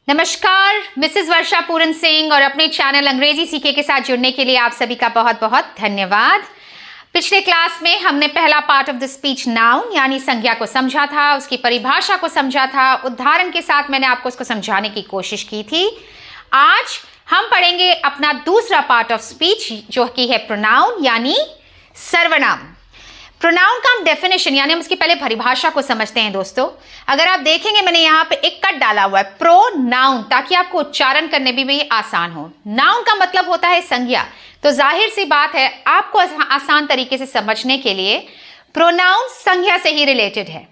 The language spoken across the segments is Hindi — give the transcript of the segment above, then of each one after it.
नमस्कार, मिसेस वर्षा पूरन सिंह और अपने चैनल अंग्रेजी सीखे के साथ जुड़ने के लिए आप सभी का बहुत बहुत धन्यवाद। पिछले क्लास में हमने पहला part of the speech noun यानी संज्ञा को समझा था, उसकी परिभाषा को समझा था, उदाहरण के साथ मैंने आपको उसको समझाने की कोशिश की थी। आज हम पढ़ेंगे अपना दूसरा पार्ट ऑफ स्पीच जो कि है प्रोनाउन यानी सर्वनाम। प्रोनाउन का हम डेफिनेशन यानी हम उसकी पहले परिभाषा को समझते हैं दोस्तों। अगर आप देखेंगे मैंने यहाँ पे एक कट डाला हुआ है प्रोनाउन, ताकि आपको उच्चारण करने में भी आसान हो। नाउन का मतलब होता है संज्ञा, तो जाहिर सी बात है आपको आसान तरीके से समझने के लिए प्रोनाउन संज्ञा से ही रिलेटेड है।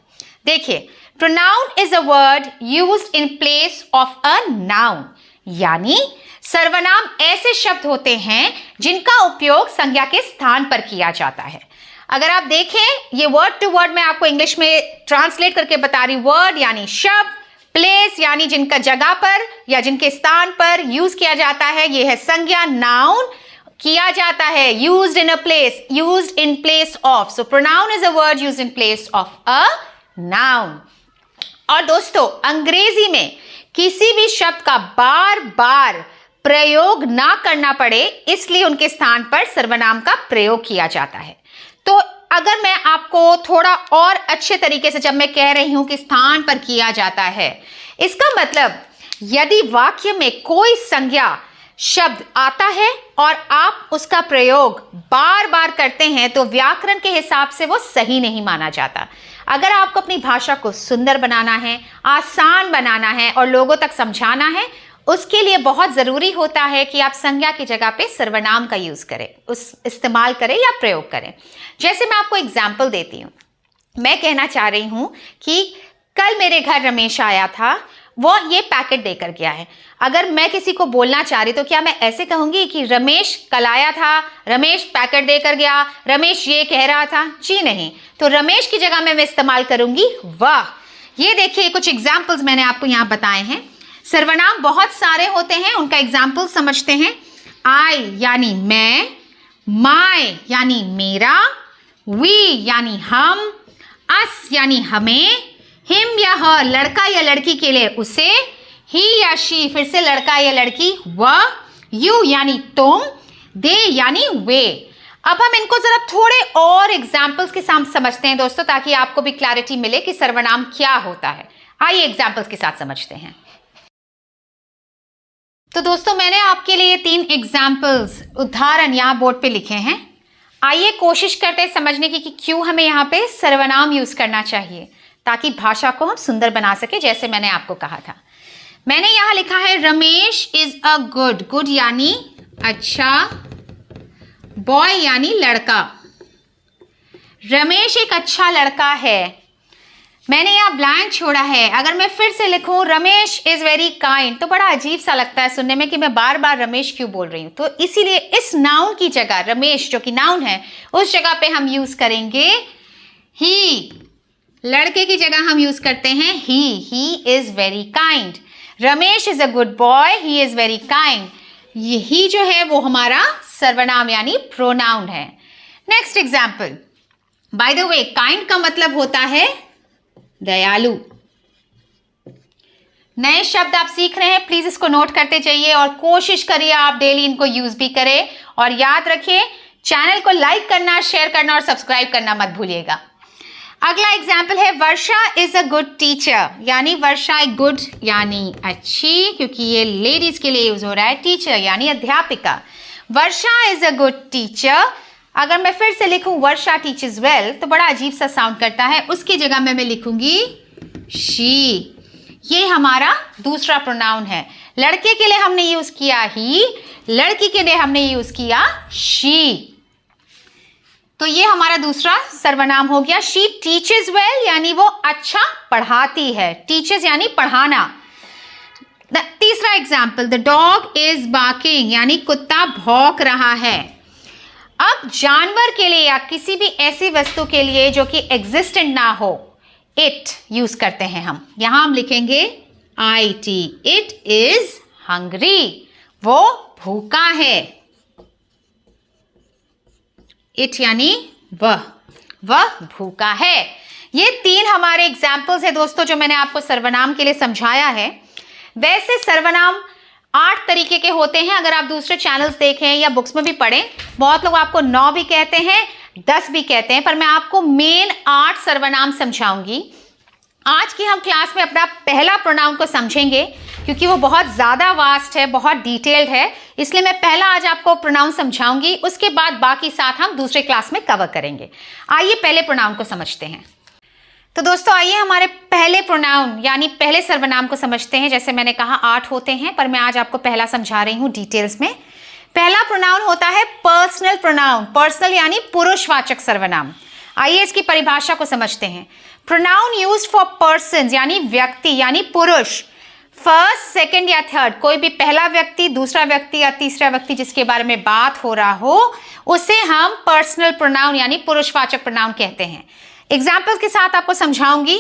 देखिए, pronoun is a word used in place of a noun, यानी सर्वनाम ऐसे शब्द होते हैं जिनका उपयोग संज्ञा के स्थान पर किया जाता है। अगर आप देखें, ये वर्ड टू वर्ड मैं आपको इंग्लिश में ट्रांसलेट करके बता रही। वर्ड यानी शब्द, प्लेस यानी जिनका जगह पर या जिनके स्थान पर यूज किया जाता है, ये है संज्ञा। नाउन किया जाता है used in a place, used in place of. So pronoun is a word used in place of a noun. और दोस्तों, अंग्रेजी में किसी भी शब्द का बार बार प्रयोग ना करना पड़े, इसलिए उनके स्थान पर सर्वनाम का प्रयोग किया जाता है। तो अगर मैं आपको थोड़ा और अच्छे तरीके से, जब मैं कह रही हूं कि स्थान पर किया जाता है, इसका मतलब यदि वाक्य में कोई संज्ञा शब्द आता है और आप उसका प्रयोग बार बार करते हैं तो व्याकरण के हिसाब से वो सही नहीं माना जाता। अगर आपको अपनी भाषा को सुंदर बनाना है, आसान बनाना है और लोगों तक समझाना है, उसके लिए बहुत जरूरी होता है कि आप संज्ञा की जगह पे सर्वनाम का यूज करें, उस इस्तेमाल करें या प्रयोग करें। जैसे मैं आपको एग्जाम्पल देती हूं। मैं कहना चाह रही हूं कि कल मेरे घर रमेश आया था, वो ये पैकेट देकर गया है। अगर मैं किसी को बोलना चाह रही तो क्या मैं ऐसे कहूंगी कि रमेश कल आया था, रमेश पैकेट देकर गया, रमेश ये कह रहा था? जी नहीं। तो रमेश की जगह में मैं इस्तेमाल करूंगी वाह। ये देखिए, कुछ एग्जाम्पल्स मैंने आपको यहाँ बताए हैं। सर्वनाम बहुत सारे होते हैं, उनका एग्जाम्पल समझते हैं। आई यानी मैं, माय यानी मेरा, वी यानी हम, अस यानी हमें, हिम या हर लड़का या लड़की के लिए उसे, ही या शी फिर से लड़का या लड़की वह, यू यानी तुम, दे यानी वे। अब हम इनको जरा थोड़े और एग्जाम्पल्स के साथ समझते हैं दोस्तों, ताकि आपको भी क्लैरिटी मिले कि सर्वनाम क्या होता है। आइए एग्जाम्पल्स के साथ समझते हैं। तो दोस्तों, मैंने आपके लिए 3 एग्जाम्पल्स उदाहरण यहाँ बोर्ड पे लिखे हैं। आइए कोशिश करते हैं समझने की कि क्यों हमें यहाँ पे सर्वनाम यूज करना चाहिए, ताकि भाषा को हम सुंदर बना सके, जैसे मैंने आपको कहा था। मैंने यहाँ लिखा है Ramesh is a good, good यानी अच्छा, बॉय यानी लड़का। रमेश एक अच्छा लड़का है। मैंने यहाँ ब्लैंक छोड़ा है। अगर मैं फिर से लिखूं रमेश इज वेरी काइंड, तो बड़ा अजीब सा लगता है सुनने में कि मैं बार बार रमेश क्यों बोल रही हूं। तो इसीलिए इस नाउन की जगह, रमेश जो कि नाउन है, उस जगह पे हम यूज करेंगे ही। लड़के की जगह हम यूज करते हैं he is very kind. Ramesh is a good boy, he is very kind. ये ही जो है वो हमारा सर्वनाम यानी प्रोनाउन है। Next example. By the way, kind का मतलब होता है दयालु। नए शब्द आप सीख रहे हैं, प्लीज इसको नोट करते जाइए और कोशिश करिए आप डेली इनको यूज भी करें। और याद रखिए, चैनल को लाइक करना, शेयर करना और सब्सक्राइब करना मत भूलिएगा। अगला एग्जाम्पल है वर्षा इज अ गुड टीचर, यानी वर्षा एक गुड यानी अच्छी, क्योंकि ये लेडीज के लिए यूज हो रहा है। टीचर यानी अध्यापिका। वर्षा इज अ गुड टीचर। अगर मैं फिर से लिखूं वर्षा टीचर्स वेल, तो बड़ा अजीब सा साउंड करता है, उसकी जगह में मैं लिखूंगी शी। ये हमारा दूसरा प्रोनाउन है। लड़के के लिए हमने यूज किया ही, लड़की के लिए हमने यूज किया शी। तो ये हमारा दूसरा सर्वनाम हो गया। शी टीचर्स वेल यानी वो अच्छा पढ़ाती है। टीचर्स यानी पढ़ाना। तीसरा example, the dog is barking यानी कुत्ता भौंक रहा है। अब जानवर के लिए या किसी भी ऐसी वस्तु के लिए जो कि एग्जिस्टेंट ना हो, इट यूज करते हैं हम। यहां हम लिखेंगे IT। इट इज हंग्री, वो भूखा है। इट यानी वह भूखा है। ये 3 हमारे एग्जाम्पल्स है दोस्तों, जो मैंने आपको सर्वनाम के लिए समझाया है। वैसे सर्वनाम 8 तरीके के होते हैं। अगर आप दूसरे चैनल्स देखें या बुक्स में भी पढ़ें, बहुत लोग आपको 9 भी कहते हैं, 10 भी कहते हैं, पर मैं आपको मेन 8 सर्वनाम समझाऊंगी। आज की हम क्लास में अपना पहला प्रोनाउन को समझेंगे क्योंकि वो बहुत ज़्यादा वास्ट है, बहुत डिटेल्ड है, इसलिए मैं पहला आज आपको प्रोनाउन समझाऊंगी, उसके बाद बाकी 7 हम दूसरे क्लास में कवर करेंगे। आइए पहले प्रोनाउन को समझते हैं। तो दोस्तों आइए हमारे पहले प्रोनाउन यानी पहले सर्वनाम को समझते हैं। जैसे मैंने कहा 8 होते हैं, पर मैं आज आपको पहला समझा रही हूँ डिटेल्स में। पहला प्रोनाउन होता है पर्सनल प्रोनाउन। पर्सनल यानी पुरुषवाचक सर्वनाम। आइए इसकी परिभाषा को समझते हैं। प्रोनाउन यूज्ड फॉर पर्सन यानी व्यक्ति यानी पुरुष, फर्स्ट, सेकंड या थर्ड, कोई भी पहला व्यक्ति, दूसरा व्यक्ति या तीसरा व्यक्ति जिसके बारे में बात हो रहा हो, उसे हम पर्सनल प्रोनाउन यानी पुरुषवाचक प्रोनाउन कहते हैं। एग्जाम्पल्स के साथ आपको समझाऊंगी।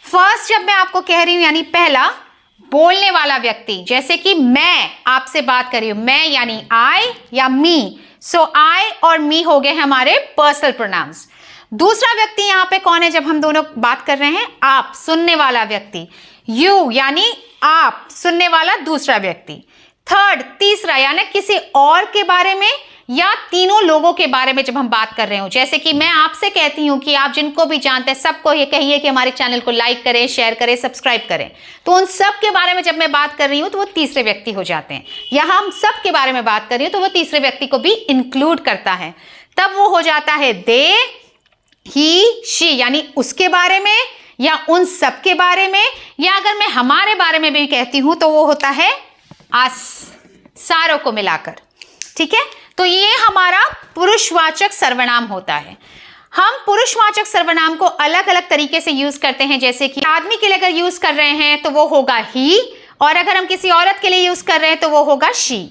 फर्स्ट जब मैं आपको कह रही हूं यानी पहला, बोलने वाला व्यक्ति, जैसे कि मैं आपसे बात कर रही हूं, मैं यानी आई या मी, सो आई और मी हो गए हमारे पर्सनल प्रोनाउंस। दूसरा व्यक्ति यहां पे कौन है जब हम दोनों बात कर रहे हैं? आप, सुनने वाला व्यक्ति। यू यानी आप, सुनने वाला दूसरा व्यक्ति। थर्ड, तीसरा यानी किसी और के बारे में या तीनों लोगों के बारे में जब हम बात कर रहे हो, जैसे कि मैं आपसे कहती हूं कि आप जिनको भी जानते हैं सबको ये कहिए कि हमारे चैनल को लाइक करें, शेयर करें, सब्सक्राइब करें, तो उन सब के बारे में जब मैं बात कर रही हूं तो वो तीसरे व्यक्ति हो जाते हैं। या हम सब के बारे में बात कर रही हूं तो वो तीसरे व्यक्ति को भी इंक्लूड करता है, तब वो हो जाता है दे, ही, शी, यानी उसके बारे में या उन सब के बारे में, या अगर मैं हमारे बारे में भी कहती हूं तो वो होता है अस, सारों को मिलाकर। ठीक है, तो ये हमारा पुरुषवाचक सर्वनाम होता है। हम पुरुषवाचक सर्वनाम को अलग अलग तरीके से यूज करते हैं, जैसे कि आदमी के लिए अगर यूज कर रहे हैं तो वो होगा ही, और अगर हम किसी औरत के लिए यूज कर रहे हैं तो वो होगा शी।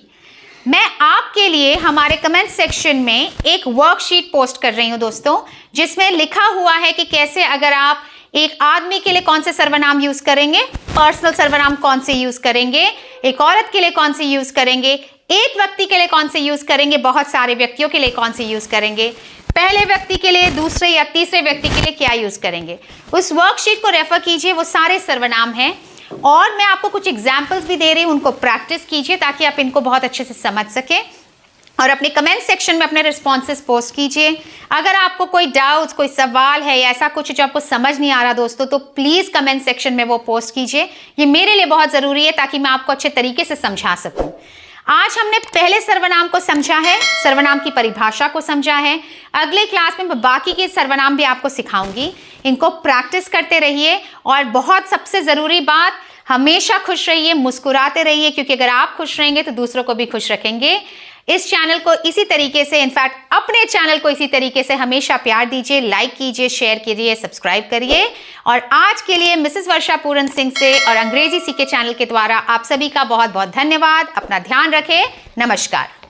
मैं आपके लिए हमारे कमेंट सेक्शन में एक वर्कशीट पोस्ट कर रही हूं दोस्तों, जिसमें लिखा हुआ है कि कैसे अगर आप एक आदमी के लिए कौन से सर्वनाम यूज करेंगे, पर्सनल सर्वनाम कौन से यूज करेंगे, एक औरत के लिए कौन से यूज करेंगे, एक व्यक्ति के लिए कौन से यूज करेंगे, बहुत सारे व्यक्तियों के लिए कौन से यूज करेंगे, पहले व्यक्ति के लिए, दूसरे या तीसरे व्यक्ति के लिए क्या यूज करेंगे। उस वर्कशीट को रेफर कीजिए, वो सारे सर्वनाम हैं, और मैं आपको कुछ एग्जाम्पल्स भी दे रही हूं, उनको प्रैक्टिस कीजिए ताकि आप इनको बहुत अच्छे से समझ सकें, और अपने कमेंट सेक्शन में अपने रिस्पॉन्सेस पोस्ट कीजिए। अगर आपको कोई डाउट्स, कोई सवाल है या ऐसा कुछ जो आपको समझ नहीं आ रहा दोस्तों, तो प्लीज़ कमेंट सेक्शन में वो पोस्ट कीजिए। ये मेरे लिए बहुत ज़रूरी है ताकि मैं आपको अच्छे तरीके से समझा सकूं। आज हमने पहले सर्वनाम को समझा है, सर्वनाम की परिभाषा को समझा है। अगले क्लास में मैं बाकी के सर्वनाम भी आपको सिखाऊंगी। इनको प्रैक्टिस करते रहिए, और बहुत सबसे ज़रूरी बात, हमेशा खुश रहिए, मुस्कुराते रहिए, क्योंकि अगर आप खुश रहेंगे तो दूसरों को भी खुश रखेंगे। इस चैनल को इसी तरीके से, इनफैक्ट अपने चैनल को इसी तरीके से हमेशा प्यार दीजिए, लाइक कीजिए, शेयर कीजिए, सब्सक्राइब करिए। और आज के लिए मिसेस वर्षा पूरन सिंह से और अंग्रेजी सीखे चैनल के द्वारा आप सभी का बहुत बहुत धन्यवाद। अपना ध्यान रखें। नमस्कार।